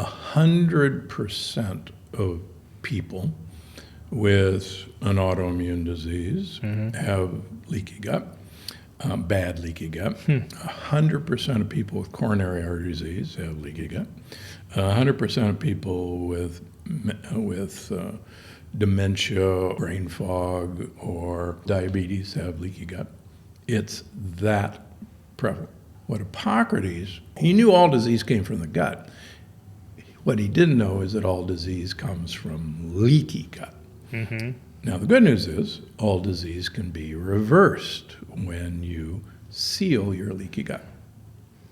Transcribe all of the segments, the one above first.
100% of people with an autoimmune disease have leaky gut, bad leaky gut. 100% of people with coronary artery disease have leaky gut. 100% of people with dementia, brain fog, or diabetes have leaky gut. It's that prevalent. What Hippocrates, he knew all disease came from the gut. What he didn't know is that all disease comes from leaky gut. Now, the good news is all disease can be reversed when you seal your leaky gut.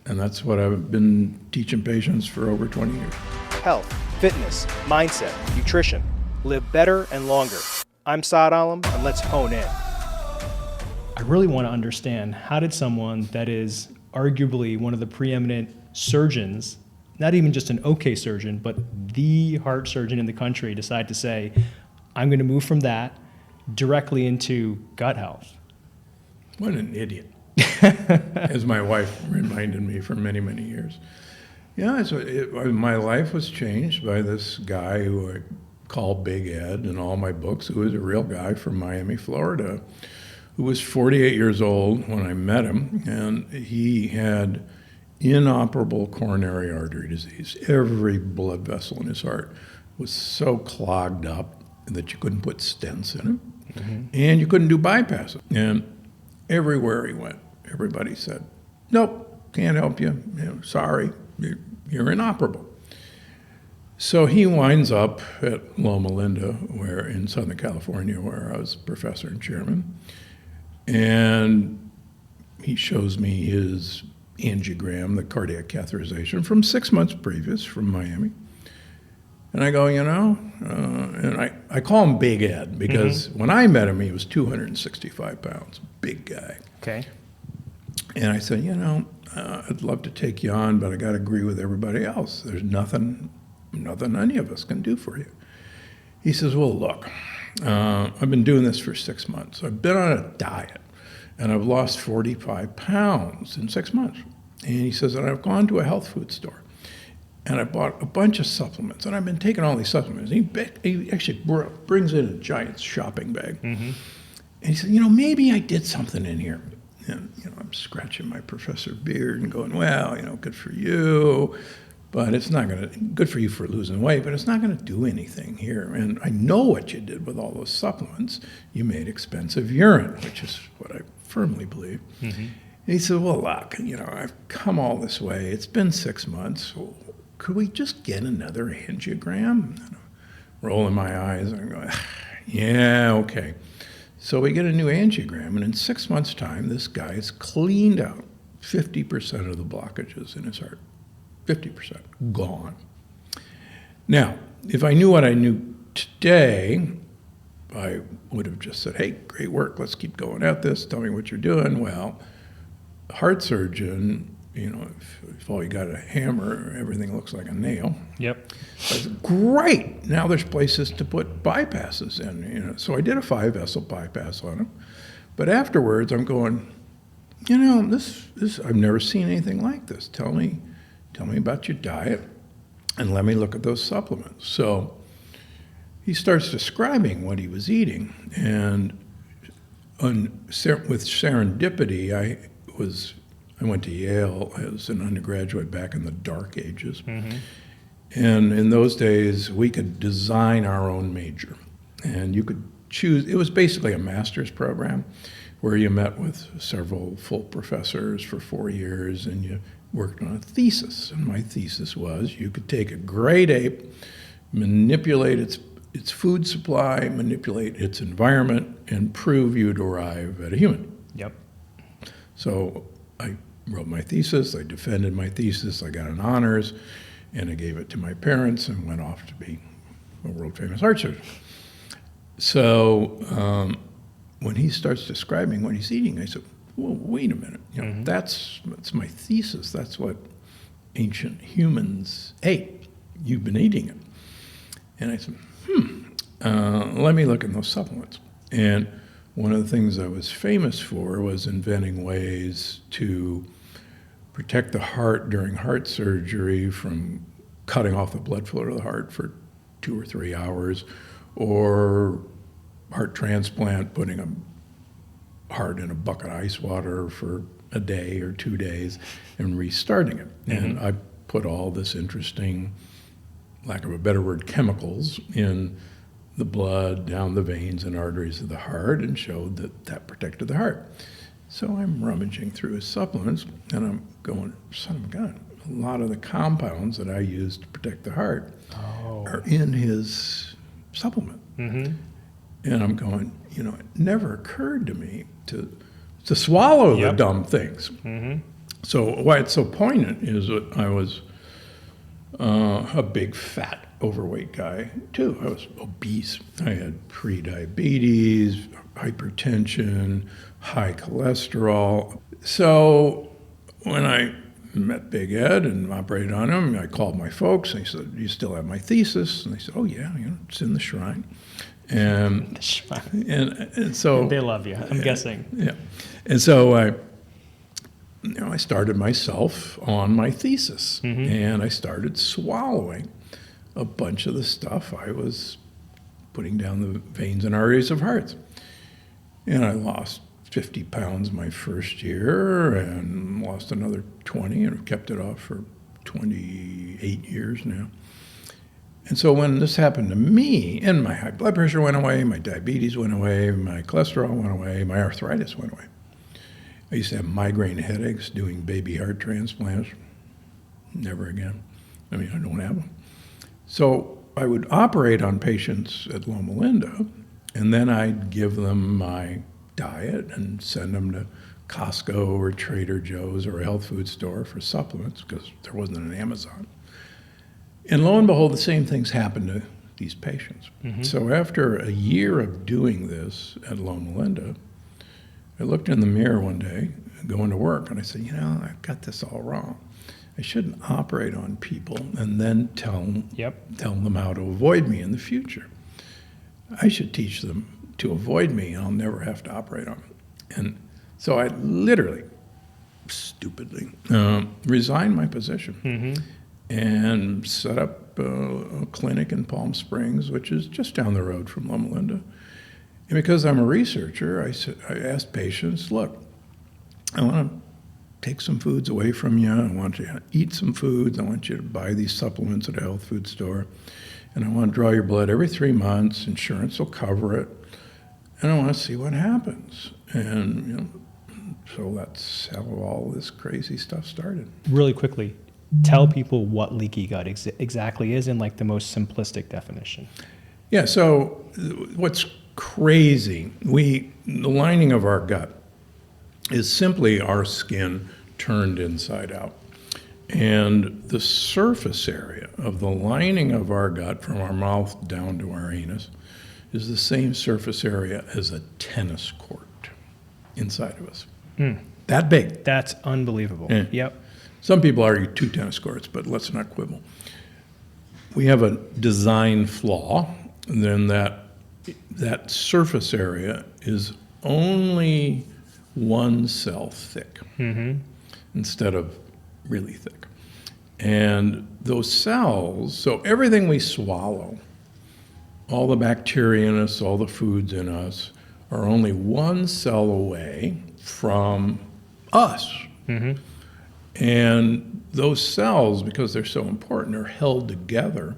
And that's what I've been teaching patients for over 20 years. Health, fitness, mindset, nutrition. Live better and longer. I'm Saad, and let's hone in. I really want to understand, how did someone that is arguably one of the preeminent surgeons, not even just an okay surgeon, but the heart surgeon in the country, decide to say, I'm going to move from that directly into gut health? What an idiot, as my wife reminded me for many, many years. Yeah, my life was changed by this guy who I call Big Ed in all my books, who was a real guy from Miami, Florida, who was 48 years old when I met him, and he had inoperable coronary artery disease. Every blood vessel in his heart was so clogged up that you couldn't put stents in him, and you couldn't do bypasses. And everywhere he went, everybody said, nope, can't help you, sorry, you're inoperable. So he winds up at Loma Linda, where in Southern California, where I was professor and chairman, and he shows me his angiogram, the cardiac catheterization, from 6 months previous from Miami. And I go, and I call him Big Ed because when I met him, he was 265 pounds, big guy. Okay. And I said, I'd love to take you on, but I got to agree with everybody else. There's nothing any of us can do for you. He says, well, look, I've been doing this for 6 months. I've been on a diet, and I've lost 45 pounds in 6 months. And he says, and I've gone to a health food store, and I bought a bunch of supplements, and I've been taking all these supplements. He actually brings in a giant shopping bag. And he said, maybe I did something in here. And, I'm scratching my professor beard and going, well, good for you, but it's not good for you for losing weight, but it's not going to do anything here. And I know what you did with all those supplements. You made expensive urine, which is what I firmly believe. And he said, well, look, I've come all this way. It's been 6 months. Could we just get another angiogram? And I'm rolling my eyes and I'm going, yeah, okay. So we get a new angiogram, and in 6 months' time, this guy's cleaned out 50% of the blockages in his heart. 50% gone. Now, if I knew what I knew today, I would have just said, hey, great work, let's keep going at this, tell me what you're doing. Well, a heart surgeon, if all you got a hammer, everything looks like a nail. Yep. I said, great, now there's places to put bypasses in. So I did a 5-vessel bypass on him. But afterwards, I'm going, this I've never seen anything like this. Tell me about your diet, and let me look at those supplements. So he starts describing what he was eating, and with serendipity, I went to Yale as an undergraduate back in the dark ages. And in those days, we could design our own major, and you could choose. It was basically a master's program where you met with several full professors for 4 years, and you worked on a thesis. And my thesis was you could take a great ape, manipulate its food supply, manipulate its environment, and prove you'd arrive at a human. Yep. So I wrote my thesis, I defended my thesis, I got an honors, and I gave it to my parents and went off to be a world-famous heart surgeon. So when he starts describing what he's eating, I said, well, wait a minute. That's my thesis. That's what ancient humans ate. You've been eating it. And I said, let me look in those supplements. And one of the things I was famous for was inventing ways to protect the heart during heart surgery from cutting off the blood flow to the heart for 2 or 3 hours, or heart transplant, putting a heart in a bucket of ice water for a day or 2 days and restarting it. And I put all this interesting, lack of a better word, chemicals in the blood, down the veins and arteries of the heart, and showed that that protected the heart. So I'm rummaging through his supplements, and I'm going, son of a gun, a lot of the compounds that I use to protect the heart are in his supplement. And I'm going, you know, it never occurred to me to swallow the dumb things. So why it's so poignant is that I was a big, fat, overweight guy, too. I was obese. I had pre-diabetes, hypertension, high cholesterol. So when I met Big Ed and operated on him, I called my folks. And they said, "Do you still have my thesis?" And they said, "Oh, yeah, you know, it's in the shrine." And so they love you, I'm guessing. Yeah. And so I started myself on my thesis, and I started swallowing a bunch of the stuff I was putting down the veins and arteries of hearts. And I lost 50 pounds my first year and lost another 20, and I've kept it off for 28 years now. And so when this happened to me, and my high blood pressure went away, my diabetes went away, my cholesterol went away, my arthritis went away. I used to have migraine headaches doing baby heart transplants. Never again. I mean, I don't have them. So I would operate on patients at Loma Linda, and then I'd give them my diet and send them to Costco or Trader Joe's or a health food store for supplements, because there wasn't an Amazon. And lo and behold, the same things happened to these patients. So after a year of doing this at Loma Linda, I looked in the mirror one day going to work, and I said, you know, I've got this all wrong. I shouldn't operate on people and then tell them how to avoid me in the future. I should teach them to avoid me, and I'll never have to operate on them. And so I literally, stupidly, resigned my position and set up a clinic in Palm Springs, which is just down the road from Loma Linda. And because I'm a researcher, I asked patients, look, I want to take some foods away from you. I want you to eat some foods. I want you to buy these supplements at a health food store. And I want to draw your blood every 3 months. Insurance will cover it. And I want to see what happens. And, you know, so that's how all this crazy stuff started. Really quickly, tell people what leaky gut exactly is in like the most simplistic definition. Yeah, so what's crazy, the lining of our gut is simply our skin turned inside out. And the surface area of the lining of our gut from our mouth down to our anus is the same surface area as a tennis court inside of us. That big. That's unbelievable. Yeah. Yep. Some people argue 2 tennis courts, but let's not quibble. We have a design flaw, and then that surface area is only 1 cell thick instead of really thick. And those cells, so everything we swallow, all the bacteria in us, all the foods in us, are only 1 cell away from us. And those cells, because they're so important, are held together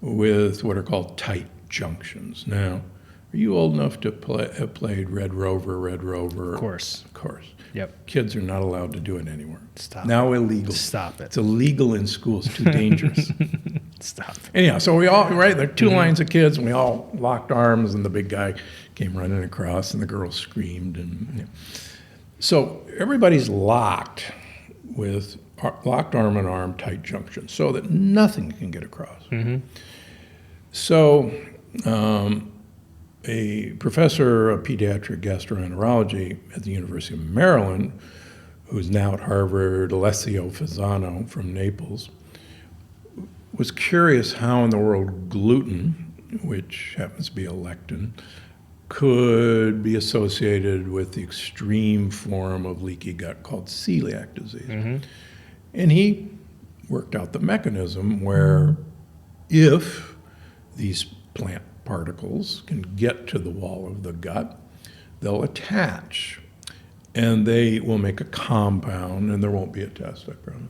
with what are called tight junctions. Now, are you old enough to have played Red Rover? Of course. Of course. Yep. Kids are not allowed to do it anymore. Stop. Now illegal. Stop it. It's illegal in schools. Too dangerous. Stop. Anyhow, so we all, right, there are 2 lines of kids, and we all locked arms, and the big guy came running across, and the girl screamed. And so everybody's locked with locked arm in arm, tight junction, so that nothing can get across. So a professor of pediatric gastroenterology at the University of Maryland, who's now at Harvard, Alessio Fasano from Naples, was curious how in the world gluten, which happens to be a lectin, could be associated with the extreme form of leaky gut called celiac disease. And he worked out the mechanism where if these plant particles can get to the wall of the gut, they'll attach and they will make a compound, and there won't be a test, I promise,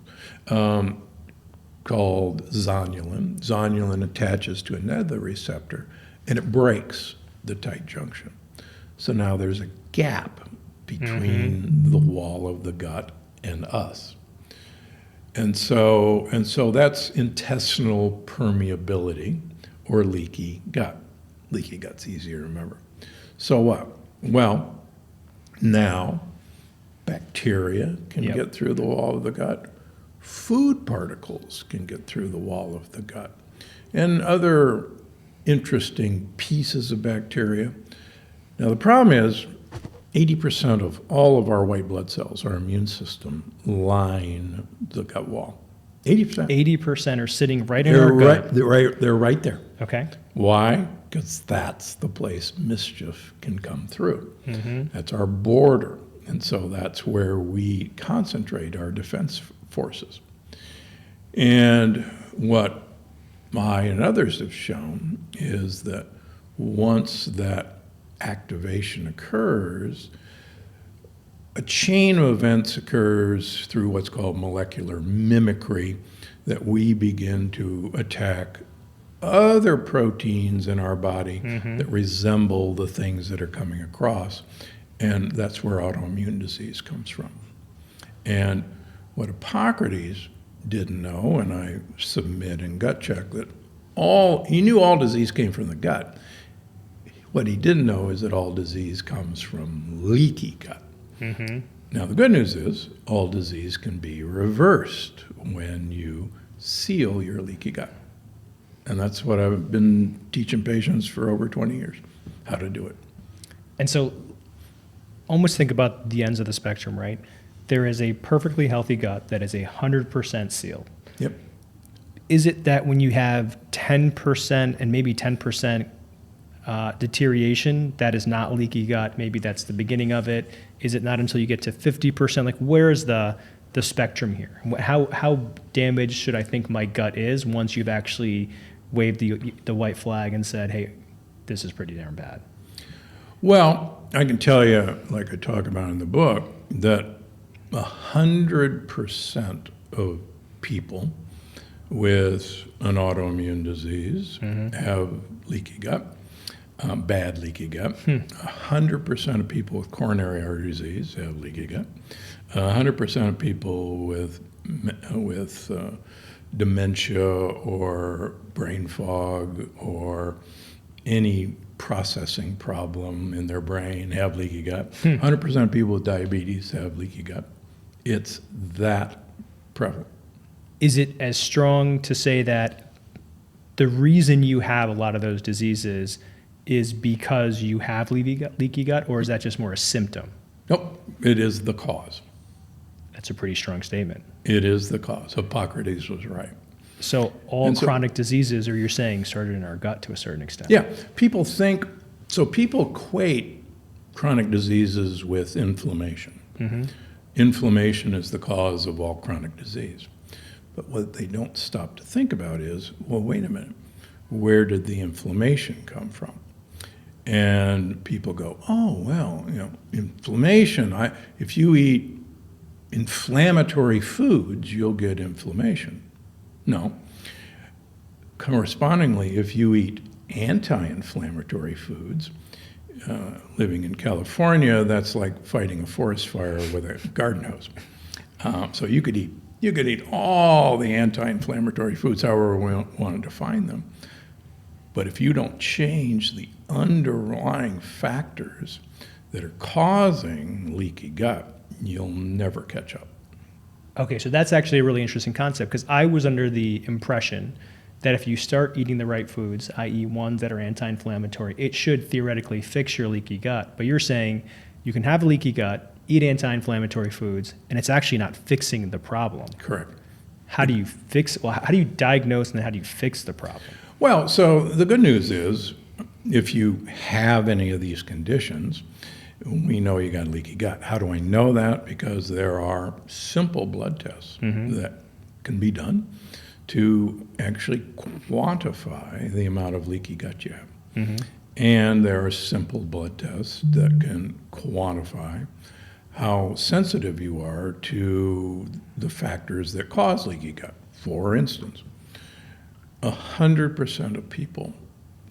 called zonulin. Zonulin attaches to another receptor and it breaks the tight junction. So now there's a gap between the wall of the gut and us. And so that's intestinal permeability or leaky gut. Leaky gut's easier to remember. So what? Well, now bacteria can get through the wall of the gut. Food particles can get through the wall of the gut. And other interesting pieces of bacteria. Now the problem is 80% of all of our white blood cells, our immune system, line the gut wall. 80%. 80% are sitting right in our gut. They're right there. Okay. Why? Because that's the place mischief can come through. That's our border. And so that's where we concentrate our defense forces. And what I and others have shown is that once that activation occurs, a chain of events occurs through what's called molecular mimicry, that we begin to attack other proteins in our body that resemble the things that are coming across. And that's where autoimmune disease comes from. And what Hippocrates didn't know, and I submit in Gut Check, that he knew all disease came from the gut. What he didn't know is that all disease comes from leaky gut. Now, the good news is all disease can be reversed when you seal your leaky gut. And that's what I've been teaching patients for over 20 years, how to do it. And so almost think about the ends of the spectrum, right? There is a perfectly healthy gut that is 100% sealed. Yep. Is it that when you have 10% and maybe 10% deterioration, that is not leaky gut? Maybe that's the beginning of it. Is it not until you get to 50%? Like, where is the spectrum here? How damaged should I think my gut is once you've actually waved the white flag and said, hey, this is pretty darn bad? Well, I can tell you, like I talk about in the book, that 100% of people with an autoimmune disease have leaky gut, bad leaky gut. 100% of people with coronary artery disease have leaky gut. 100% of people with dementia or brain fog or any processing problem in their brain have leaky gut. 100% of people with diabetes have leaky gut. It's that prevalent. Is it as strong to say that the reason you have a lot of those diseases is because you have leaky gut, or is that just more a symptom? Nope, it is the cause. That's a pretty strong statement. It is the cause. Hippocrates was right. So chronic diseases, or you're saying, started in our gut to a certain extent? Yeah, people equate chronic diseases with inflammation. Inflammation is the cause of all chronic disease. But what they don't stop to think about is, well, wait a minute, where did the inflammation come from? And people go, oh, well, inflammation, if you eat inflammatory foods, you'll get inflammation. No. Correspondingly, if you eat anti-inflammatory foods, living in California, that's like fighting a forest fire with a garden hose. So you could eat all the anti-inflammatory foods, however we want to define them. But if you don't change the underlying factors that are causing leaky gut, you'll never catch up. Okay, so that's actually a really interesting concept, because I was under the impression that if you start eating the right foods, i.e. ones that are anti-inflammatory, it should theoretically fix your leaky gut. But you're saying you can have a leaky gut, eat anti-inflammatory foods, and it's actually not fixing the problem. Correct. How do you diagnose and then how do you fix the problem? Well, so the good news is, if you have any of these conditions, we know you got leaky gut. How do I know that? Because there are simple blood tests that can be done to actually quantify the amount of leaky gut you have. Mm-hmm. And there are simple blood tests that can quantify how sensitive you are to the factors that cause leaky gut. For instance, 100% of people,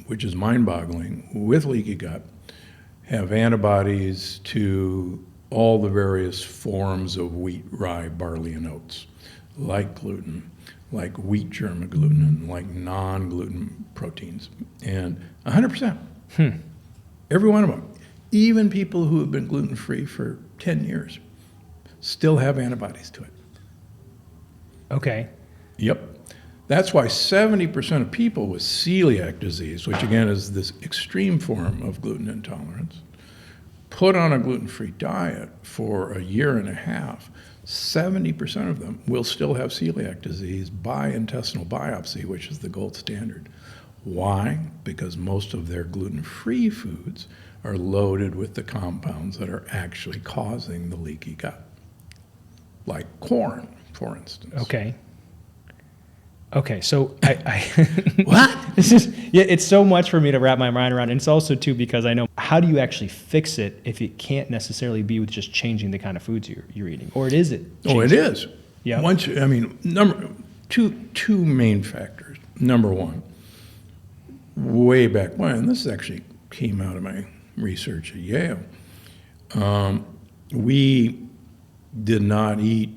which is mind-boggling, with leaky gut have antibodies to all the various forms of wheat, rye, barley, and oats, like gluten, like wheat germ agglutinin, like non-gluten proteins, and 100%. Every one of them. Even people who have been gluten-free for 10 years still have antibodies to it. Okay. Yep. That's why 70% of people with celiac disease, which again is this extreme form of gluten intolerance, put on a gluten-free diet for a year and a half, 70% of them will still have celiac disease by intestinal biopsy, which is the gold standard. Why? Because most of their gluten-free foods are loaded with the compounds that are actually causing the leaky gut, like corn, for instance. Okay, so I What? This is, yeah, it's so much for me to wrap my mind around. And it's also, too, because I know, how do you actually fix it if it can't necessarily be with just changing the kind of foods you're eating? Or is it? Oh, it is. Yeah. Two main factors. Number one, way back when, this actually came out of my research at Yale, we did not eat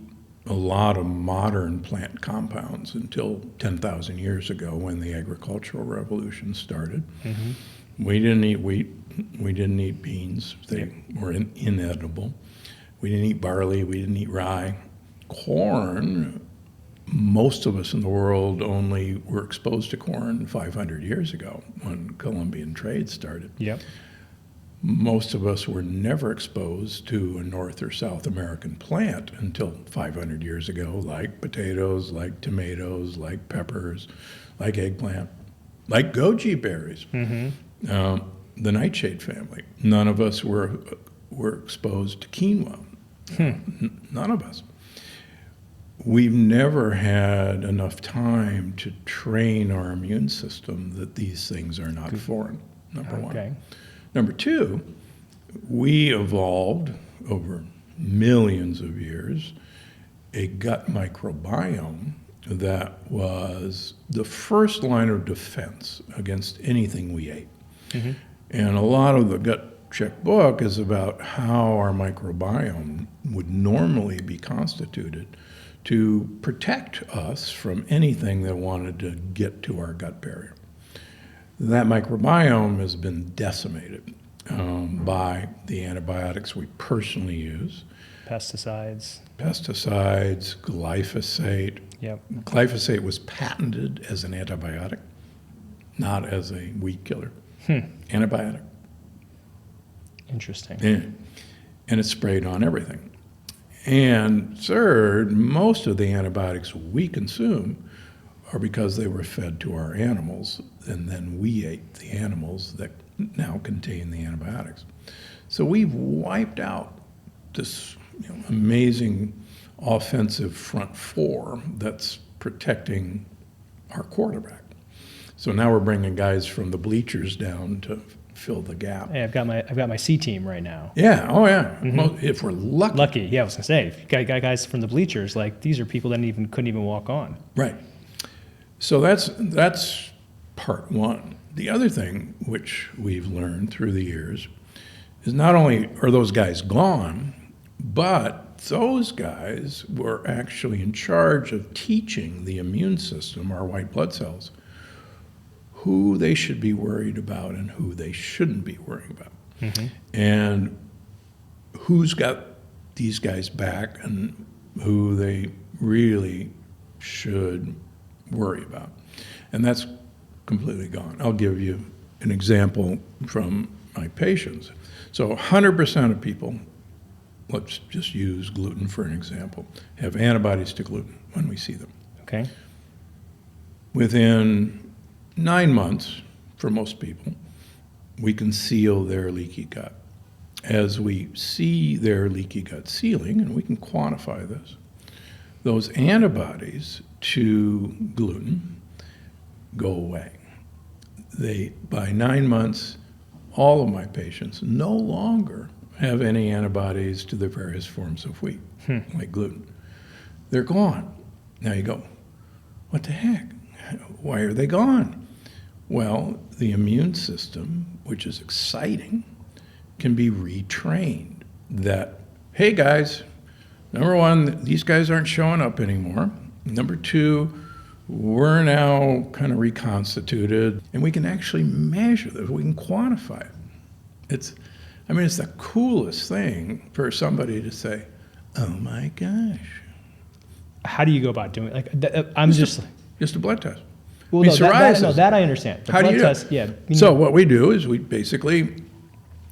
a lot of modern plant compounds until 10,000 years ago when the agricultural revolution started. Mm-hmm. We didn't eat wheat. We didn't eat beans. They were inedible. We didn't eat barley. We didn't eat rye. Corn, most of us in the world only were exposed to corn 500 years ago when Columbian trade started. Yep. Most of us were never exposed to a North or South American plant until 500 years ago, like potatoes, like tomatoes, like peppers, like eggplant, like goji berries, the nightshade family. None of us were exposed to quinoa. None of us. We've never had enough time to train our immune system that these things are not foreign, number one. Number two, we evolved over millions of years a gut microbiome that was the first line of defense against anything we ate. Mm-hmm. And a lot of the gut check book is about how our microbiome would normally be constituted to protect us from anything that wanted to get to our gut barrier. That microbiome has been decimated by the antibiotics we personally use. Pesticides, glyphosate. Yep. Glyphosate was patented as an antibiotic, not as a weed killer. Antibiotic. Interesting. And it's sprayed on everything. And third, most of the antibiotics we consume are because they were fed to our animals, and then we ate the animals that now contain the antibiotics. So we've wiped out this amazing offensive front four that's protecting our quarterback. So now we're bringing guys from the bleachers down to fill the gap. Hey, I've got my C team right now. Yeah, oh yeah. Mm-hmm. If we're lucky. Lucky, yeah. I was gonna say, if you got guys from the bleachers, like these are people that couldn't even walk on. Right. So that's part one. The other thing which we've learned through the years is not only are those guys gone, but those guys were actually in charge of teaching the immune system, our white blood cells, who they should be worried about and who they shouldn't be worrying about. Mm-hmm. And who's got these guys back and who they really should worry about. And that's completely gone. I'll give you an example from my patients. So 100% of people, let's just use gluten for an example, have antibodies to gluten when we see them. Okay. Within 9 months, for most people, we can seal their leaky gut. As we see their leaky gut sealing, and we can quantify this, those antibodies to gluten go away. By 9 months, all of my patients no longer have any antibodies to the various forms of wheat, like gluten. They're gone. Now you go, what the heck? Why are they gone? Well, the immune system, which is exciting, can be retrained that, hey guys, number one, these guys aren't showing up anymore. Number two, we're now kind of reconstituted, and we can actually measure this. We can quantify it. It's the coolest thing for somebody to say, oh my gosh. How do you go about doing it? Just a blood test. Well, that I understand. The How do you do it? test, yeah. So what we do is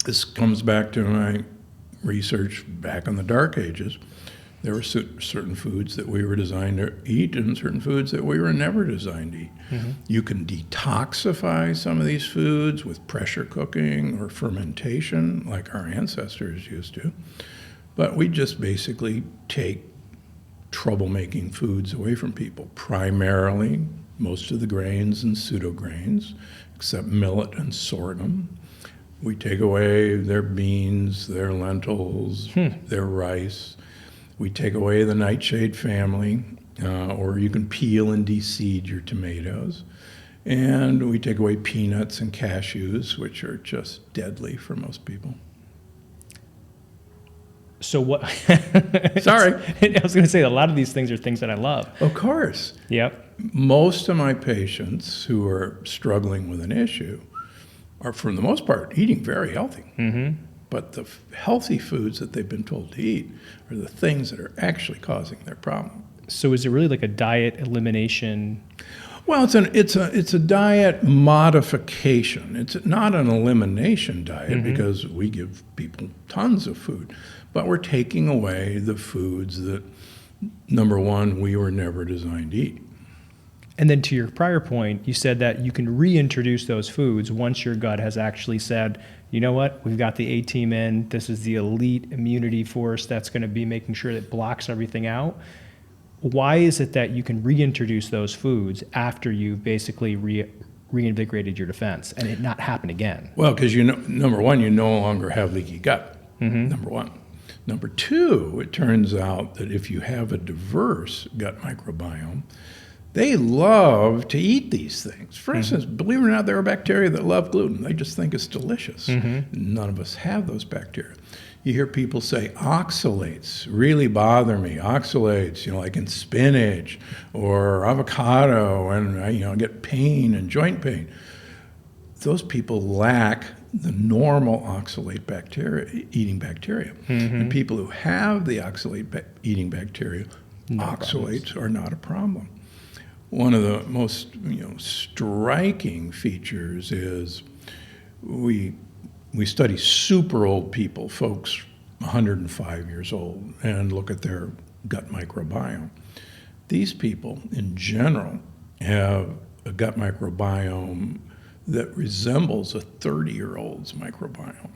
this comes back to my research back in the dark ages. There were certain foods that we were designed to eat and certain foods that we were never designed to eat. Mm-hmm. You can detoxify some of these foods with pressure cooking or fermentation like our ancestors used to. But we just basically take troublemaking foods away from people, primarily most of the grains and pseudograins, except millet and sorghum. We take away their beans, their lentils, their rice. We take away the nightshade family, or you can peel and de-seed your tomatoes. And we take away peanuts and cashews, which are just deadly for most people. So what? Sorry. I was going to say, a lot of these things are things that I love. Of course. Yep. Most of my patients who are struggling with an issue are, for the most part, eating very healthy. Mm-hmm. But the healthy foods that they've been told to eat are the things that are actually causing their problem. So is it really like a diet elimination? Well, it's a diet modification. It's not an elimination diet because we give people tons of food, but we're taking away the foods that, number one, we were never designed to eat. And then to your prior point, you said that you can reintroduce those foods once your gut has actually said, you know what, we've got the A team in, this is the elite immunity force that's going to be making sure that it blocks everything out. Why is it that you can reintroduce those foods after you've basically reinvigorated your defense and it not happen again? Well, because number one, you no longer have leaky gut, number one. Number two, it turns out that if you have a diverse gut microbiome, they love to eat these things. For instance, believe it or not, there are bacteria that love gluten. They just think it's delicious. None of us have those bacteria. You hear people say oxalates really bother me. Oxalates, like in spinach or avocado, and I get pain and joint pain. Those people lack the normal oxalate eating bacteria. And people who have the oxalate eating bacteria, oxalates are not a problem. One of the most striking features is we study super old people, folks 105 years old, and look at their gut microbiome. These people, in general, have a gut microbiome that resembles a 30-year-old's microbiome.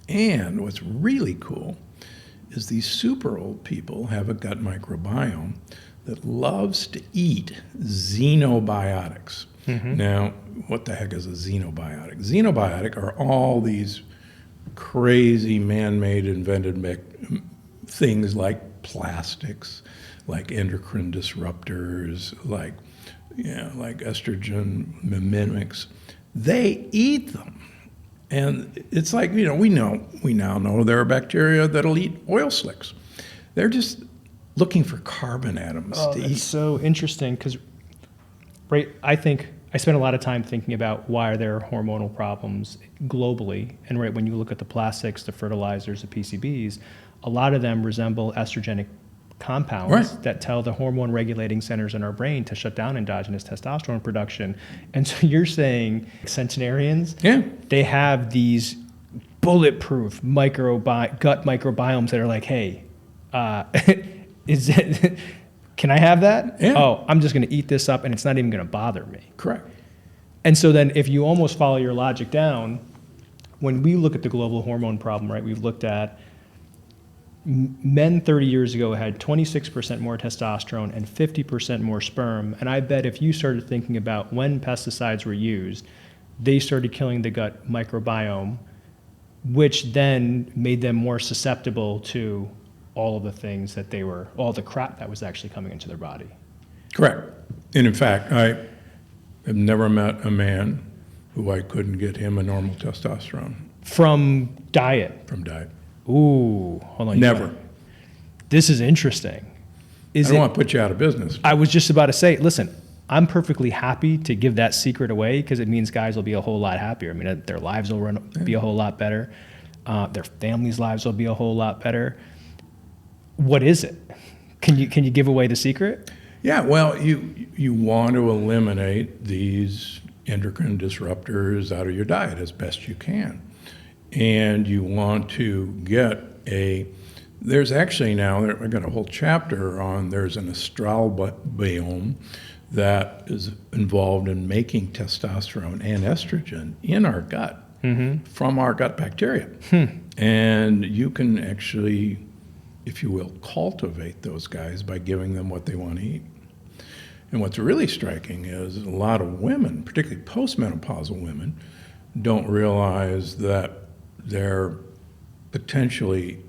And what's really cool is these super old people have a gut microbiome that loves to eat xenobiotics. Now, what the heck is a xenobiotic? Xenobiotic are all these crazy man-made invented things like plastics, like endocrine disruptors, like estrogen mimics. They eat them. And it's like, we now know there are bacteria that'll eat oil slicks. They're just looking for carbon atoms to eat. It's so interesting because, I think I spend a lot of time thinking about why are there hormonal problems globally. And when you look at the plastics, the fertilizers, the PCBs, a lot of them resemble estrogenic compounds that tell the hormone regulating centers in our brain to shut down endogenous testosterone production. And so you're saying centenarians, they have these bulletproof gut microbiomes that are like, hey, can I have that? Yeah. Oh, I'm just going to eat this up and it's not even going to bother me. Correct. And so then if you almost follow your logic down, when we look at the global hormone problem, we've looked at Men 30 years ago had 26% more testosterone and 50% more sperm. And I bet if you started thinking about when pesticides were used, they started killing the gut microbiome, which then made them more susceptible to all of the things that they were, all the crap that was actually coming into their body. Correct. And in fact, I have never met a man who I couldn't get him a normal testosterone From diet. from diet. Ooh, hold on. Never. This is interesting. I don't want to put you out of business. I was just about to say, listen, I'm perfectly happy to give that secret away because it means guys will be a whole lot happier. I mean, their lives will be a whole lot better. Their families' lives will be a whole lot better. What is it? Can you give away the secret? Yeah, well, you want to eliminate these endocrine disruptors out of your diet as best you can. And you want to get there's actually now, I've got a whole chapter on, there's an ancestral biome that is involved in making testosterone and estrogen in our gut from our gut bacteria. And you can actually, if you will, cultivate those guys by giving them what they want to eat. And what's really striking is a lot of women, particularly postmenopausal women, don't realize that their potentially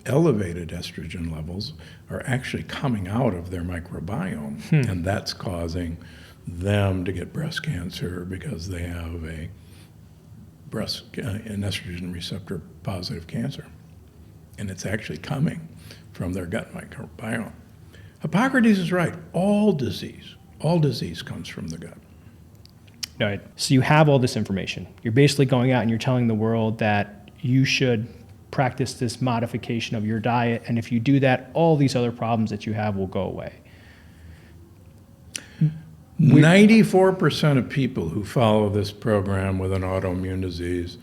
elevated estrogen levels are actually coming out of their microbiome, and that's causing them to get breast cancer because they have an estrogen receptor positive cancer. And it's actually coming from their gut microbiome. Hippocrates is right. All disease comes from the gut. Right. So you have all this information. You're basically going out and you're telling the world that you should practice this modification of your diet, and if you do that, all these other problems that you have will go away. 94% of people who follow this program with an autoimmune disease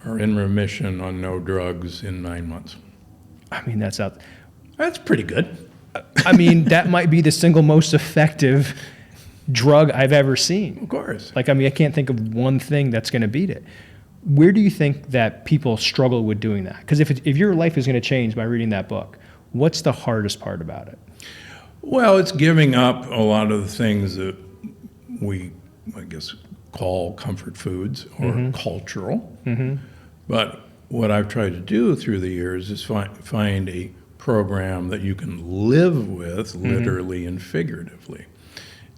are in remission on no drugs in 9 months. I mean, that's pretty good. I mean, that might be the single most effective drug I've ever seen. Of course. Like, I mean, I can't think of one thing that's going to beat it. Where do you think that people struggle with doing that? Because if your life is going to change by reading that book, what's the hardest part about it? Well, it's giving up a lot of the things that we, I guess, call comfort foods or cultural. But what I've tried to do through the years is find a program that you can live with literally and figuratively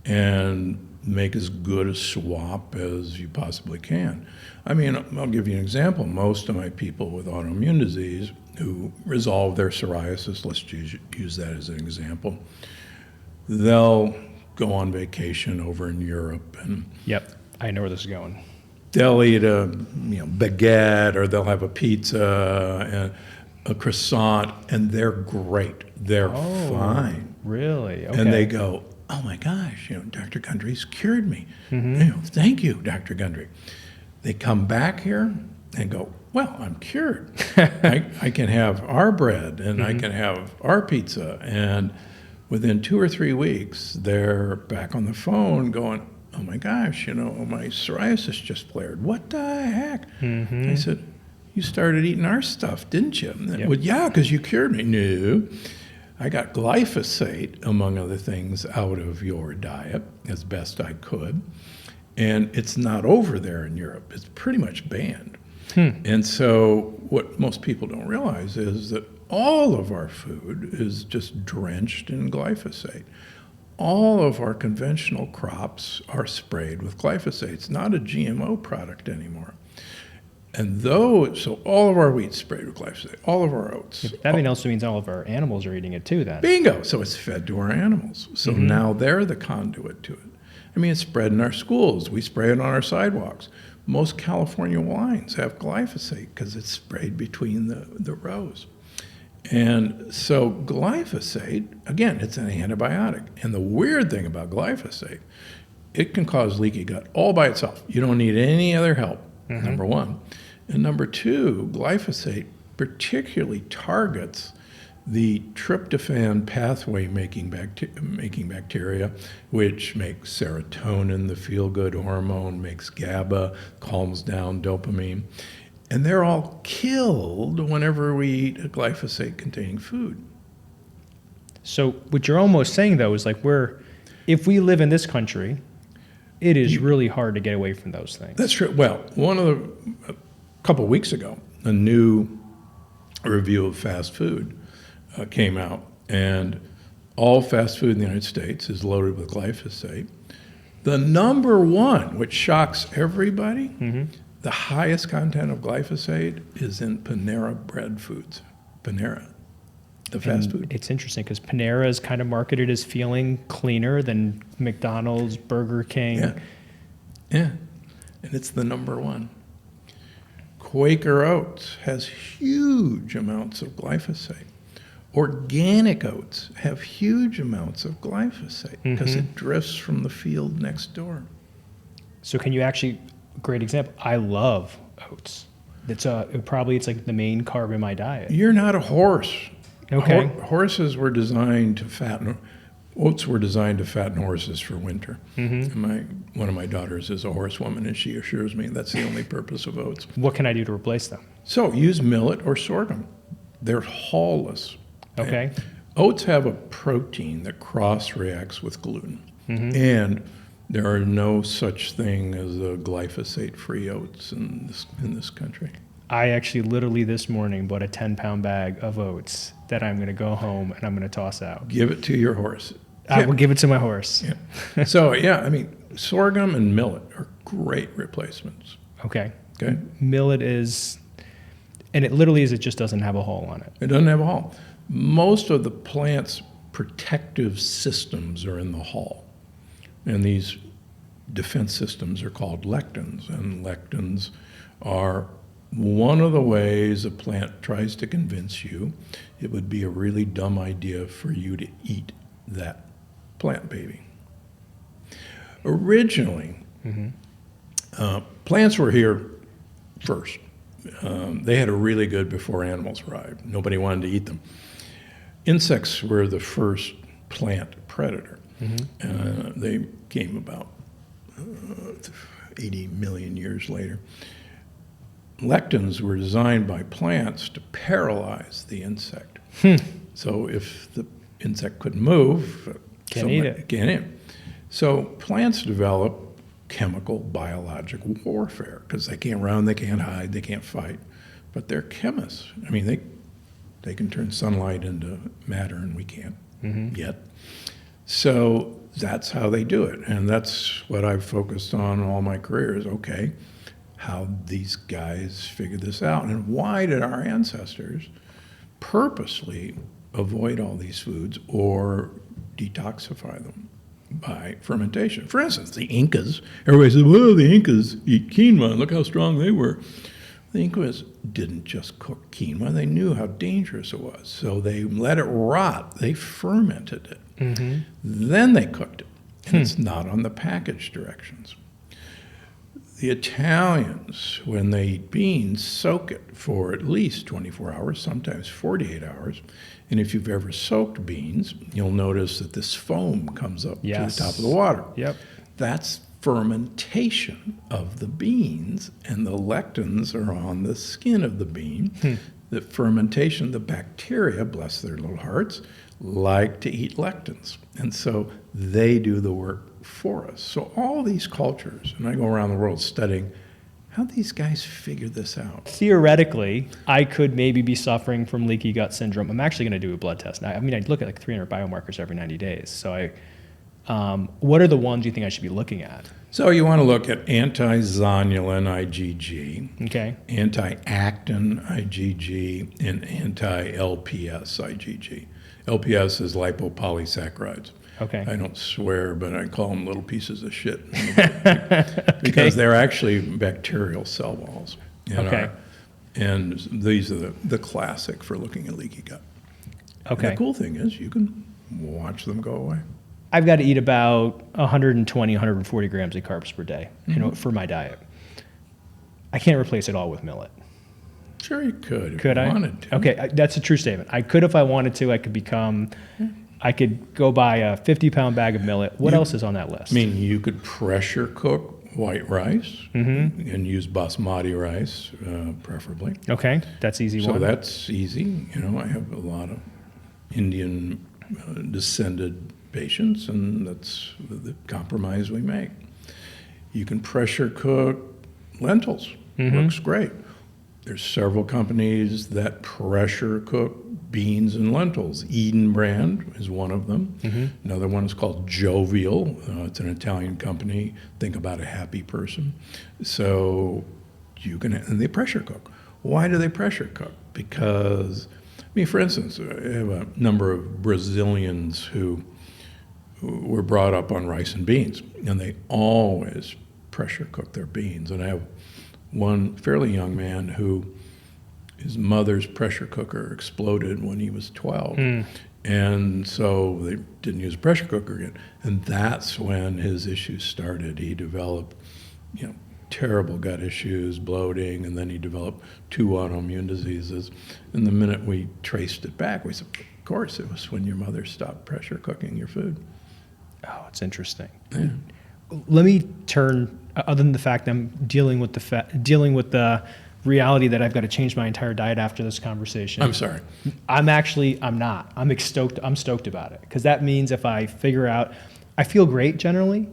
and make as good a swap as you possibly can. I mean, I'll give you an example. Most of my people with autoimmune disease who resolve their psoriasis, let's use that as an example, they'll go on vacation over in Europe and Yep, I know where this is going. they'll eat a baguette, or they'll have a pizza and a croissant, and they're great. They're fine. Really? Okay. And they go, oh my gosh, Dr. Gundry's cured me. Thank you, Dr. Gundry. They come back here and go, well, I'm cured. I can have our bread and I can have our pizza. And within 2 or 3 weeks, they're back on the phone going, oh my gosh, my psoriasis just flared. What the heck? I said, you started eating our stuff, didn't you? Yep. Well, yeah, because you cured me. No. I got glyphosate, among other things, out of your diet as best I could. And it's not over there in Europe. It's pretty much banned. And so what most people don't realize is that all of our food is just drenched in glyphosate. All of our conventional crops are sprayed with glyphosate. It's not a GMO product anymore. And so all of our wheat's sprayed with glyphosate, all of our oats. That also means all of our animals are eating it too then. Bingo. So it's fed to our animals. So now they're the conduit to it. I mean, it's spread in our schools. We spray it on our sidewalks. Most California wines have glyphosate because it's sprayed between the rows. And so glyphosate, again, it's an antibiotic. And the weird thing about glyphosate, it can cause leaky gut all by itself. You don't need any other help, number one. And number two, glyphosate particularly targets the tryptophan pathway making bacteria, which makes serotonin, the feel-good hormone, makes GABA, calms down dopamine. And they're all killed whenever we eat a glyphosate-containing food. So what you're almost saying, though, is like if we live in this country, it is really hard to get away from those things. That's true. Well, a couple of weeks ago, a new review of fast food came out, and all fast food in the United States is loaded with glyphosate. The number one, which shocks everybody, the highest content of glyphosate is in Panera bread foods. Panera, the fast food. It's interesting because Panera is kind of marketed as feeling cleaner than McDonald's, Burger King. Yeah, and it's the number one. Quaker Oats has huge amounts of glyphosate. Organic oats have huge amounts of glyphosate because it drifts from the field next door. So can you actually, great example, I love oats. It's like the main carb in my diet. You're not a horse. Okay. Horses were designed to fatten. Oats were designed to fatten horses for winter. And one of my daughters is a horsewoman, and she assures me that's the only purpose of oats. What can I do to replace them? So use millet or sorghum. They're hull-less. Okay. Oats have a protein that cross-reacts with gluten. And there are no such thing as a glyphosate-free oats in this country. I actually literally this morning bought a 10-pound bag of oats that I'm going to go home and I'm going to toss out. Give it to your horse. I will give it to my horse. Yeah. So, sorghum and millet are great replacements. Okay. Okay. Millet is, and it literally is, it just doesn't have a hull on it. It doesn't have a hull. Most of the plant's protective systems are in the hull. And these defense systems are called lectins. And lectins are one of the ways a plant tries to convince you it would be a really dumb idea for you to eat that plant baby. Originally, plants were here first. They had a really good before animals arrived. Nobody wanted to eat them. Insects were the first plant predator. They came about 80 million years later. Lectins were designed by plants to paralyze the insect. So if the insect couldn't move, Can't eat it. Can't eat. So plants develop chemical biological warfare because they can't run, they can't hide, they can't fight. But they're chemists. I mean, they can turn sunlight into matter, and we can't yet. So that's how they do it. And that's what I've focused on all my career is, okay, how these guys figured this out. And why did our ancestors purposely avoid all these foods or detoxify them by fermentation? For instance, the Incas, everybody says, well, the Incas eat quinoa, look how strong they were. The Incas didn't just cook quinoa, they knew how dangerous it was. So they let it rot, they fermented it. Then they cooked it. And it's not on the package directions. The Italians, when they eat beans, soak it for at least 24 hours, sometimes 48 hours. And if you've ever soaked beans, you'll notice that this foam comes up to the top of the water. Yep. That's fermentation of the beans, and the lectins are on the skin of the bean. The fermentation, the bacteria, bless their little hearts, like to eat lectins. And so they do the work for us. So all these cultures, and I go around the world studying how these guys figure this out. Theoretically, I could maybe be suffering from leaky gut syndrome. I'm actually going to do a blood test. I mean, I look at like 300 biomarkers every 90 days. So what are the ones you think I should be looking at? So you want to look at anti-zonulin IgG, Okay. anti-actin IgG, and anti-LPS IgG. LPS is lipopolysaccharides. Okay. I don't swear, but I call them little pieces of shit because they're actually bacterial cell walls. And these are the classic for looking at leaky gut. Okay. And the cool thing is you can watch them go away. I've got to eat about 120, 140 grams of carbs per day, for my diet. I can't replace it all with millet. Sure, you could if Could you I? wanted to. Okay, that's a true statement. I could if I wanted to. I could go buy a 50-pound bag of millet. What else is on that list? I mean, you could pressure cook white rice, and use basmati rice, preferably. Okay, that's easy So one. that's easy. I have a lot of Indian descended patients, and that's the compromise we make. You can pressure cook lentils. Works great. There's several companies that pressure cook beans and lentils. Eden brand is one of them. Another one is called Jovial. It's an Italian company. Think about a happy person. So and they pressure cook. Why do they pressure cook? Because, for instance, I have a number of Brazilians who were brought up on rice and beans, and they always pressure cook their beans. And I have one fairly young man who his mother's pressure cooker exploded when he was 12. And so they didn't use a pressure cooker again. And that's when his issues started. He developed, terrible gut issues, bloating, and then he developed 2 autoimmune diseases. And the minute we traced it back, we said, of course, it was when your mother stopped pressure cooking your food. Oh, it's interesting. Yeah. Let me turn, other than the fact I'm dealing with the reality that I've got to change my entire diet after this conversation. I'm sorry. I'm not. I'm stoked about it, because that means if I figure out, I feel great generally,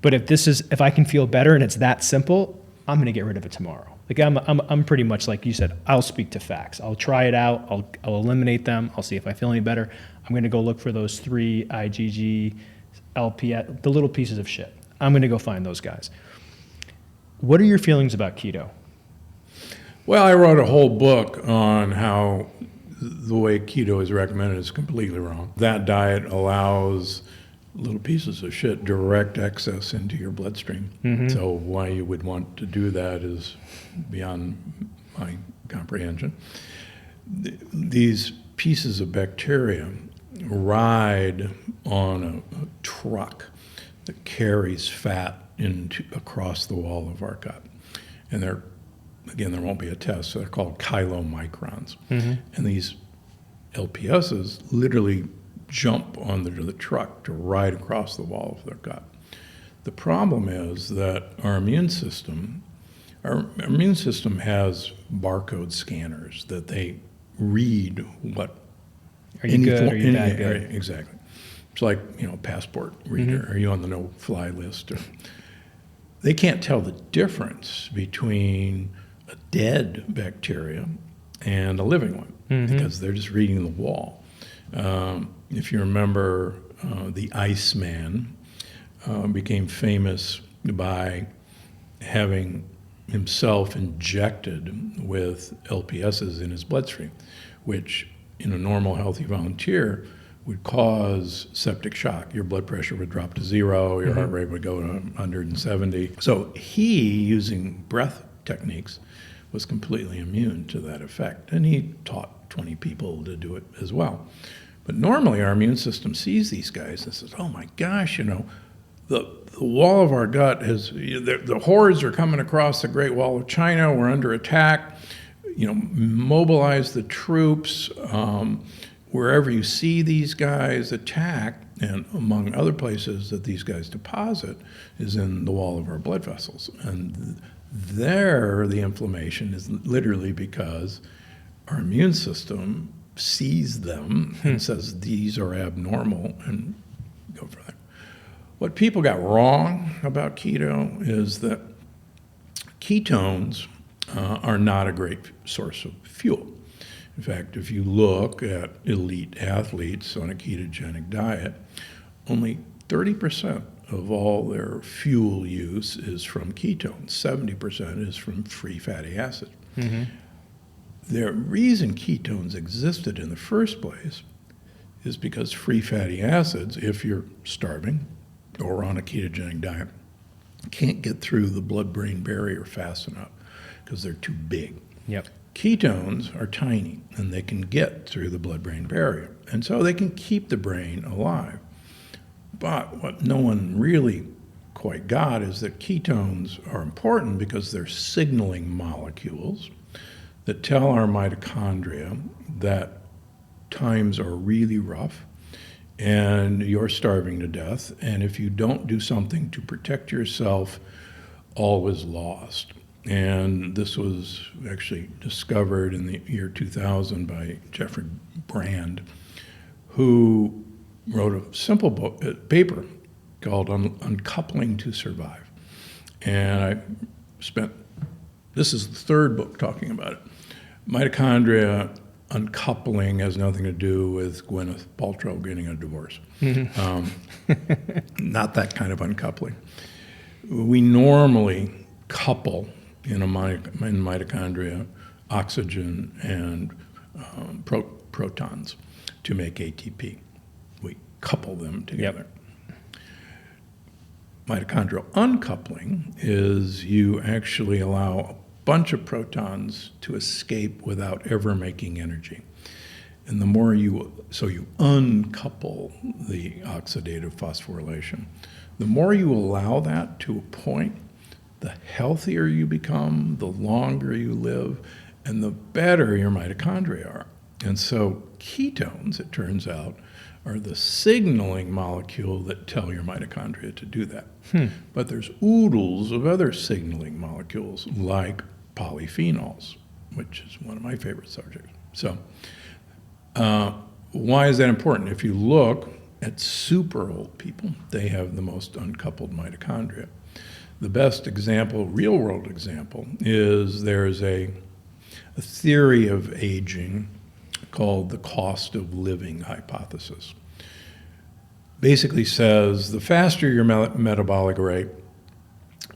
but if I can feel better and it's that simple, I'm going to get rid of it tomorrow. Like I'm pretty much like you said. I'll speak to facts. I'll try it out. I'll eliminate them. I'll see if I feel any better. I'm going to go look for those 3 IgG, LPS, the little pieces of shit. I'm going to go find those guys. What are your feelings about keto? Well, I wrote a whole book on how the way keto is recommended is completely wrong. That diet allows little pieces of shit direct access into your bloodstream. So why you would want to do that is beyond my comprehension. These pieces of bacteria ride on a truck that carries fat across the wall of our gut. And there won't be a test, so they're called chylomicrons. And these LPSs literally jump onto the truck to ride across the wall of their gut. The problem is that our immune system has barcode scanners that they read what. Are you good? Are you bad good? Exactly. It's like, a passport reader. Are you on the no-fly list? They can't tell the difference between a dead bacteria and a living one because they're just reading the wall. If you remember, the Iceman became famous by having himself injected with LPSs in his bloodstream, which in a normal healthy volunteer would cause septic shock. Your blood pressure would drop to 0, your heart rate would go to 170. So he, using breath techniques, was completely immune to that effect. And he taught 20 people to do it as well. But normally our immune system sees these guys and says, oh my gosh, the wall of our gut the hordes are coming across the Great Wall of China, we're under attack, mobilize the troops. Wherever you see these guys attack, and among other places that these guys deposit, is in the wall of our blood vessels. And there, the inflammation is literally because our immune system sees them and says, these are abnormal, and go for that. What people got wrong about keto is that ketones are not a great source of fuel. In fact, if you look at elite athletes on a ketogenic diet, only 30% of all their fuel use is from ketones. 70% is from free fatty acids. The reason ketones existed in the first place is because free fatty acids, if you're starving or on a ketogenic diet, can't get through the blood-brain barrier fast enough because they're too big. Yep. Ketones are tiny, and they can get through the blood-brain barrier, and so they can keep the brain alive. But what no one really quite got is that ketones are important because they're signaling molecules that tell our mitochondria that times are really rough and you're starving to death, and if you don't do something to protect yourself all is lost. And this was actually discovered in the year 2000 by Jeffrey Brand, who wrote a simple paper called Uncoupling to Survive. And I spent, this is the third book talking about it. Mitochondria uncoupling has nothing to do with Gwyneth Paltrow getting a divorce. Not that kind of uncoupling. We normally couple in mitochondria oxygen and protons to make ATP. We couple them together. Yep. Mitochondrial uncoupling is you actually allow a bunch of protons to escape without ever making energy. And the more so you uncouple the oxidative phosphorylation. The more you allow that to a point, the healthier you become, the longer you live, and the better your mitochondria are. And so ketones, it turns out, are the signaling molecule that tell your mitochondria to do that. But there's oodles of other signaling molecules like polyphenols, which is one of my favorite subjects. So why is that important? If you look at super old people, they have the most uncoupled mitochondria. The best example, real world example, is there's a theory of aging called the cost of living hypothesis. Basically says the faster your metabolic rate,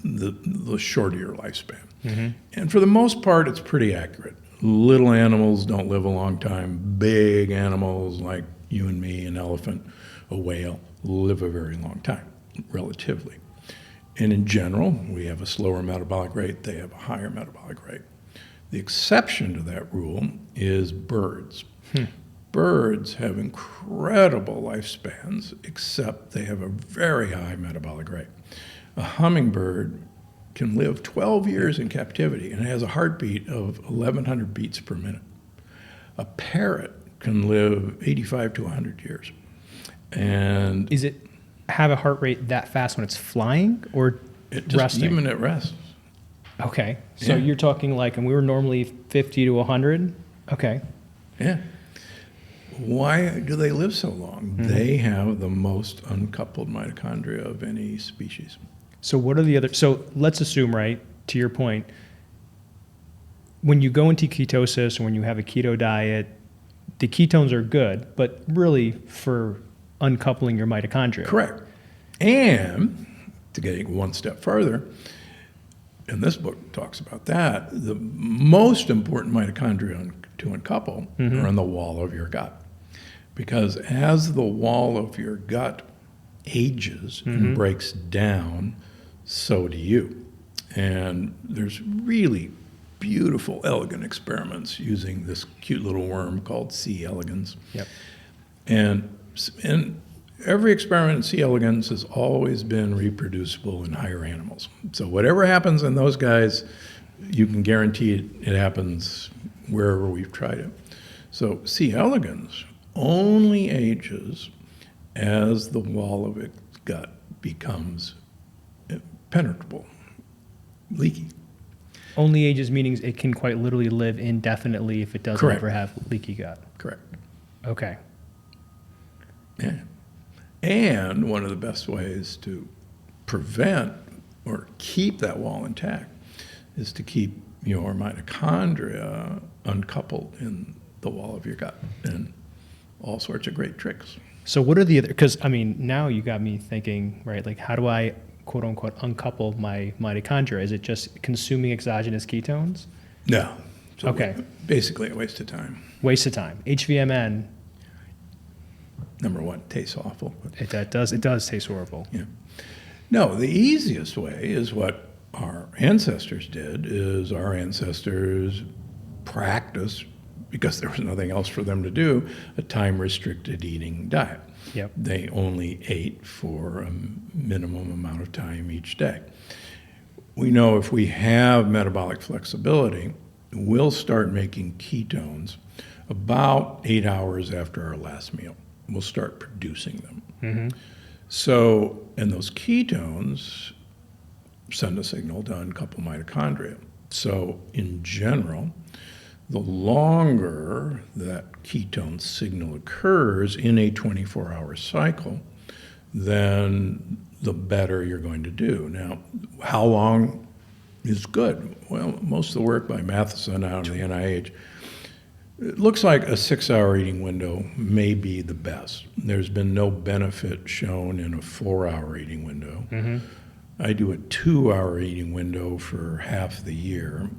the shorter your lifespan. Mm-hmm. And for the most part, it's pretty accurate. Little animals don't live a long time. Big animals like you and me, an elephant, a whale, live a very long time, relatively. And in general, we have a slower metabolic rate, they have a higher metabolic rate. The exception to that rule is birds. Birds have incredible lifespans, except they have a very high metabolic rate. A hummingbird can live 12 years in captivity and has a heartbeat of 1,100 beats per minute. A parrot can live 85 to 100 years. And is it have a heart rate that fast when it's flying or resting? Even at rest. Okay. So Yeah. you're talking like, and we were normally 50 to 100? Okay. Yeah. Why do they live so long? Mm-hmm. They have the most uncoupled mitochondria of any species. So what are the other, so let's assume, right, to your point, when you go into ketosis or when you have a keto diet, the ketones are good, but really for uncoupling your mitochondria. Coupled. And to get one step further, and this book talks about that, the most important mitochondria to uncouple are in the wall of your gut. Because as the wall of your gut ages and breaks down, so do you. And there's really beautiful, elegant experiments using this cute little worm called C. elegans. Yep. And every experiment in C. elegans has always been reproducible in higher animals. So whatever happens in those guys, you can guarantee it happens wherever we've tried it. So C. elegans only ages as the wall of its gut becomes penetrable, leaky. Only ages meaning it can quite literally live indefinitely if it doesn't Correct. ever have leaky gut. Correct. Okay. Yeah. And one of the best ways to prevent or keep that wall intact is to keep your mitochondria uncoupled in the wall of your gut, and all sorts of great tricks. So what are the other, because I mean, now you got me thinking, right, like how do I quote unquote uncouple my mitochondria? Is it just consuming exogenous ketones? No. So okay. Basically a waste of time. Waste of time. HVMN. Number one, tastes awful. It does taste horrible. Yeah. No, the easiest way is what our ancestors did, is our ancestors practiced, because there was nothing else for them to do, a time-restricted eating diet. Yep. They only ate for a minimum amount of time each day. We know if we have metabolic flexibility, we'll start making ketones about 8 hours after our last meal. We'll start producing them. So, and those ketones send a signal to uncouple mitochondria. So in general, the longer that ketone signal occurs in a 24-hour cycle, then the better you're going to do. Now, how long is good? Well, most of the work by Matheson out of the NIH, it looks like a 6-hour eating window may be the best. There's been no benefit shown in a 4-hour eating window. Mm-hmm. I do a 2-hour eating window for half the year,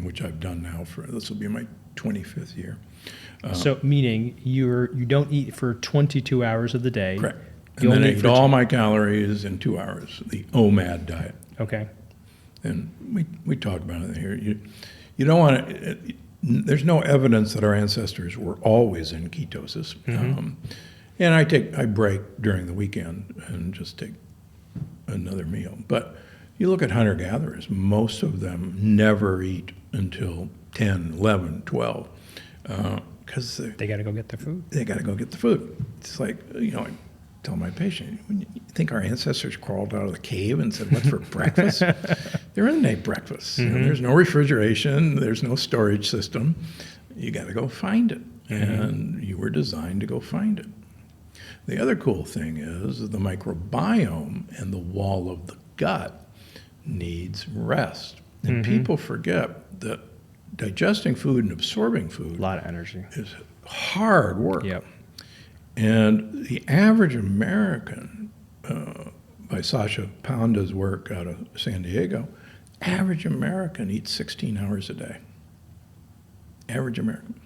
which I've done now this will be my 25th year. So meaning you don't eat for 22 hours of the day. Correct. You And then I only eat for all my calories in 2 hours, the OMAD diet. Okay. And we talk about it here. You don't want to, there's no evidence that our ancestors were always in ketosis. Mm-hmm. And I break during the weekend and just take another meal. But you look at hunter-gatherers, most of them never eat until 10, 11, 12, because They got to go get their food. they got to go get the food. It's like, I tell my patient, you think our ancestors crawled out of the cave and said, what's for breakfast? There isn't a breakfast. Mm-hmm. There's no refrigeration. There's no storage system. You got to go find it. Mm-hmm. And you were designed to go find it. The other cool thing is the microbiome and the wall of the gut needs rest. And Mm-hmm. people forget that digesting food and absorbing food A lot of energy. is hard work. Yep. And the average American, by Sasha Pounda's work out of San Diego, average American eats 16 hours a day. Average American.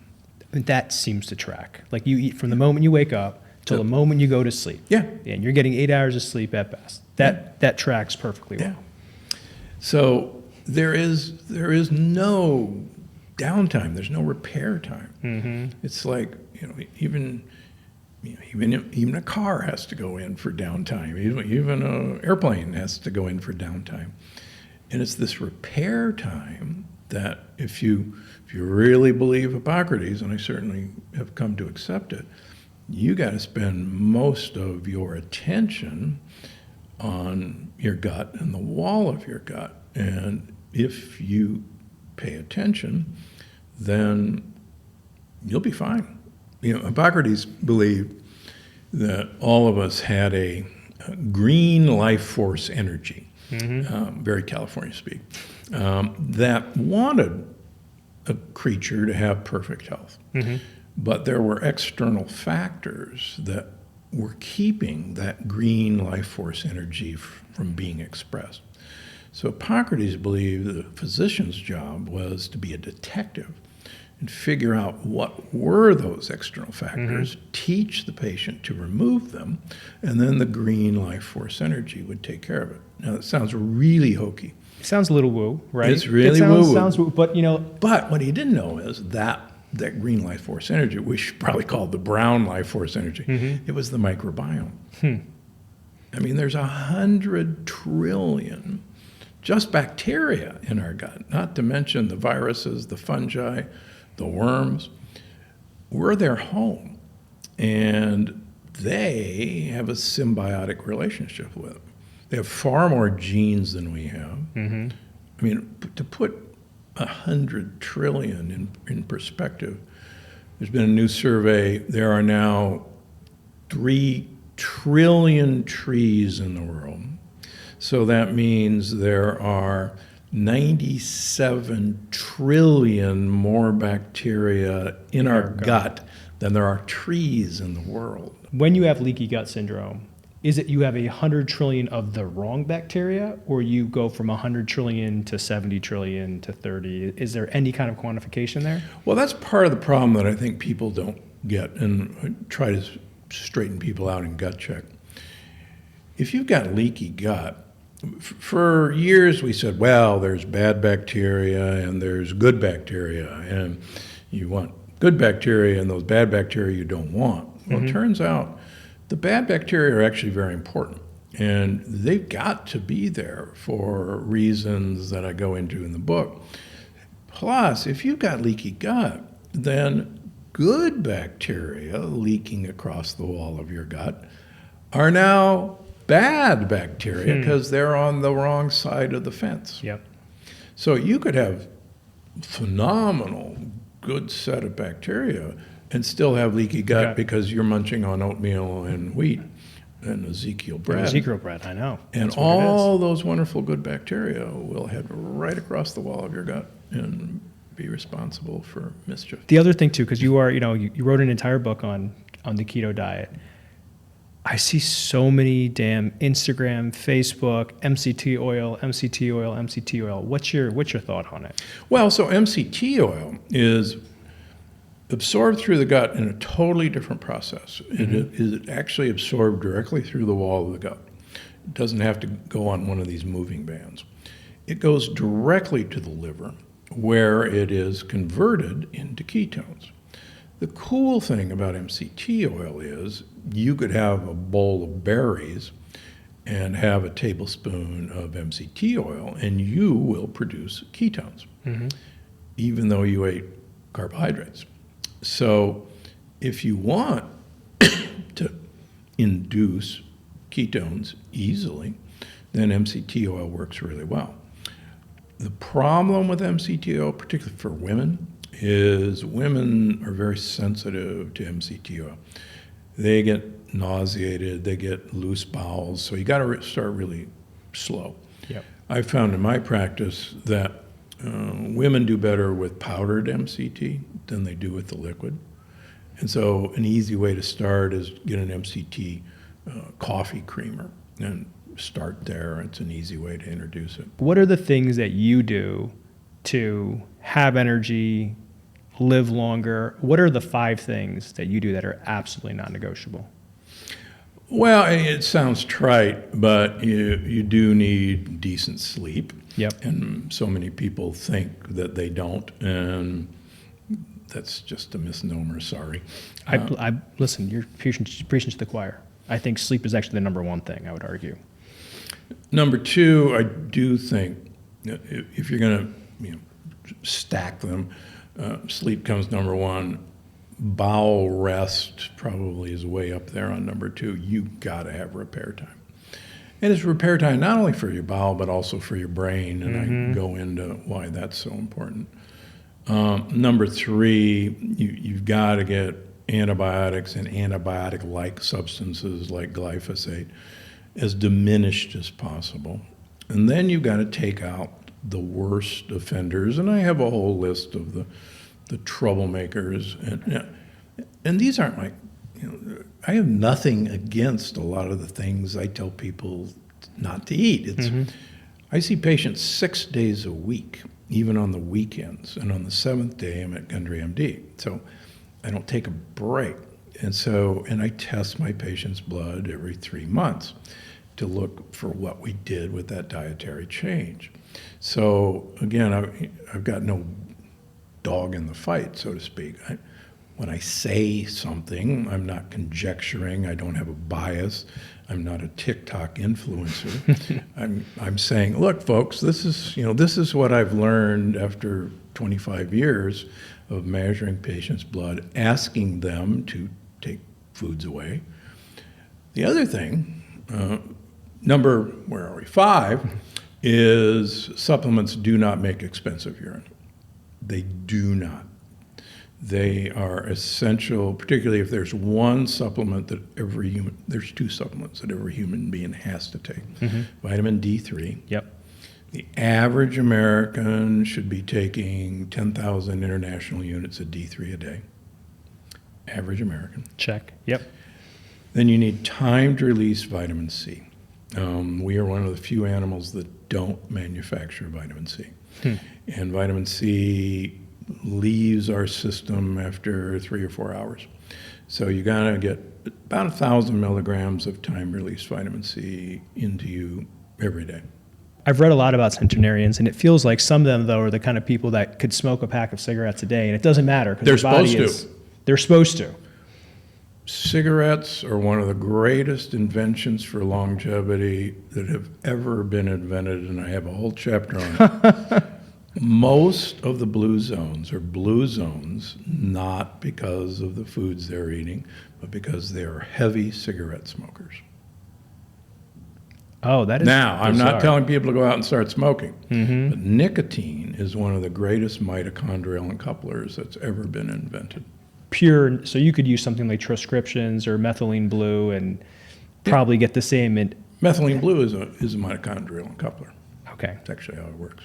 That seems to track. Like you eat from the moment you wake up till the moment you go to sleep. Yeah. And you're getting 8 hours of sleep at best. That tracks perfectly well. Yeah. So there is no downtime. There's no repair time. Mm-hmm. It's like, even a car has to go in for downtime. Even an airplane has to go in for downtime. And it's this repair time that if you really believe Hippocrates, and I certainly have come to accept it, you got to spend most of your attention on your gut and the wall of your gut. And if you pay attention, then you'll be fine. Hippocrates believed that all of us had a green life force energy, very California speak, that wanted a creature to have perfect health. Mm-hmm. But there were external factors that were keeping that green life force energy from being expressed. So Hippocrates believed the physician's job was to be a detective and figure out what were those external factors, teach the patient to remove them, and then the green life force energy would take care of it. Now, that sounds really hokey. It sounds a little woo, right? It's really sounds woo-woo. woo, but But what he didn't know is that green life force energy, we should probably call it the brown life force energy, it was the microbiome. I mean, there's 100 trillion just bacteria in our gut, not to mention the viruses, the fungi, the worms. We're their home, and they have a symbiotic relationship with them. They have far more genes than we have. I mean, to put 100 trillion in perspective, there's been a new survey. There are now 3 trillion trees in the world. So that means there are 97 trillion more bacteria in our gut than there are trees in the world. when you have leaky gut syndrome, is it you have 100 trillion of the wrong bacteria, or you go from 100 trillion to 70 trillion to 30? Is there any kind of quantification there? Well, that's part of the problem that I think people don't get, and I try to straighten people out in gut check. If you've got leaky gut, for years we said, well, there's bad bacteria and there's good bacteria, and you want good bacteria and those bad bacteria you don't want. Well, it turns out the bad bacteria are actually very important, and they've got to be there for reasons that I go into in the book. Plus, if you've got leaky gut, then good bacteria leaking across the wall of your gut are now bad bacteria because they're on the wrong side of the fence. Yep. So you could have phenomenal, good set of bacteria and still have leaky gut because you're munching on oatmeal and wheat and Ezekiel bread. Ezekiel bread, I know. And That's what it is. all those wonderful good bacteria will head right across the wall of your gut and be responsible for mischief. The other thing too, because you wrote an entire book on the keto diet. I see so many damn Instagram, Facebook, MCT oil, MCT oil, MCT oil. What's your thought on it? Well, so MCT oil is absorbed through the gut in a totally different process. It is actually absorbed directly through the wall of the gut. It doesn't have to go on one of these moving bands. It goes directly to the liver, where it is converted into ketones. The cool thing about MCT oil is you could have a bowl of berries and have a tablespoon of MCT oil, and you will produce ketones, even though you ate carbohydrates. So if you want to induce ketones easily, then MCT oil works really well. The problem with MCT oil, particularly for women, is women are very sensitive to MCT oil. They get nauseated, they get loose bowels, so you got to start really slow. Yep. I found in my practice that women do better with powdered MCT than they do with the liquid. And so an easy way to start is get an MCT coffee creamer and start there. It's an easy way to introduce it. What are the things that you do to have energy, live longer? What are the 5 things that you do that are absolutely non-negotiable? Well, it sounds trite, but you do need decent sleep. Yep. And so many people think that they don't, and that's just a misnomer, sorry. I listen, you're preaching to the choir. I think sleep is actually the number one thing, I would argue. Number 2, I do think that if you're going to stack them, sleep comes number 1. Bowel rest probably is way up there on number 2. You got to have repair time. And it's repair time not only for your bowel, but also for your brain, and I go into why that's so important. Number 3, you've got to get antibiotics and antibiotic-like substances like glyphosate as diminished as possible. And then you've got to take out the worst offenders, and I have a whole list of the troublemakers, and these aren't like, I have nothing against a lot of the things I tell people not to eat. It's I see patients 6 days a week, even on the weekends, and on the 7th day I'm at Gundry MD, so I don't take a break. And I test my patients' blood every 3 months to look for what we did with that dietary change. So again, I've got no dog in the fight, so to speak. When I say something, I'm not conjecturing. I don't have a bias. I'm not a TikTok influencer. I'm saying, look, folks, this is what I've learned after 25 years of measuring patients' blood, asking them to take foods away. The other thing, where are we? 5, is supplements do not make expensive urine. They do not. They are essential, particularly if there's one supplement that there's 2 supplements that every human being has to take. Vitamin D3. Yep. The average American should be taking 10,000 international units of D3 a day. Average American. Check. Yep. Then you need timed release vitamin C. We are one of the few animals that don't manufacture vitamin C. And vitamin C leaves our system after 3 or 4 hours. So you gotta get about 1,000 milligrams of time-release vitamin C into you every day. I've read a lot about centenarians, and it feels like some of them, though, are the kind of people that could smoke a pack of cigarettes a day, and it doesn't matter because they're supposed to. Cigarettes are one of the greatest inventions for longevity that have ever been invented, and I have a whole chapter on it. Most of the blue zones are blue zones not because of the foods they're eating, but because they are heavy cigarette smokers. Oh, that is Now, I'm bizarre. not telling people to go out and start smoking, but nicotine is one of the greatest mitochondrial uncouplers that's ever been invented. Pure, so you could use something like transcriptions or methylene blue and probably get the same. Methylene blue is a mitochondrial uncoupler. Okay, That's actually how it works.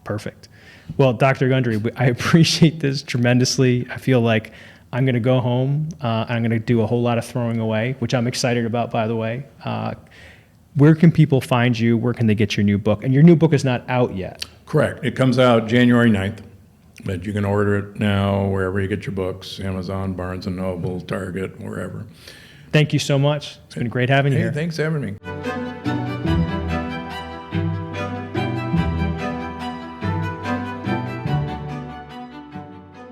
perfect. Well, Dr. Gundry, I appreciate this tremendously. I feel like I'm going to go home. I'm going to do a whole lot of throwing away, which I'm excited about, by the way. Where can people find you? Where can they get your new book? And your new book is not out yet. Correct. It comes out January 9th, but you can order it now wherever you get your books, Amazon, Barnes & Noble, Target, wherever. Thank you so much. It's been great having you Hey, here. thanks for having me.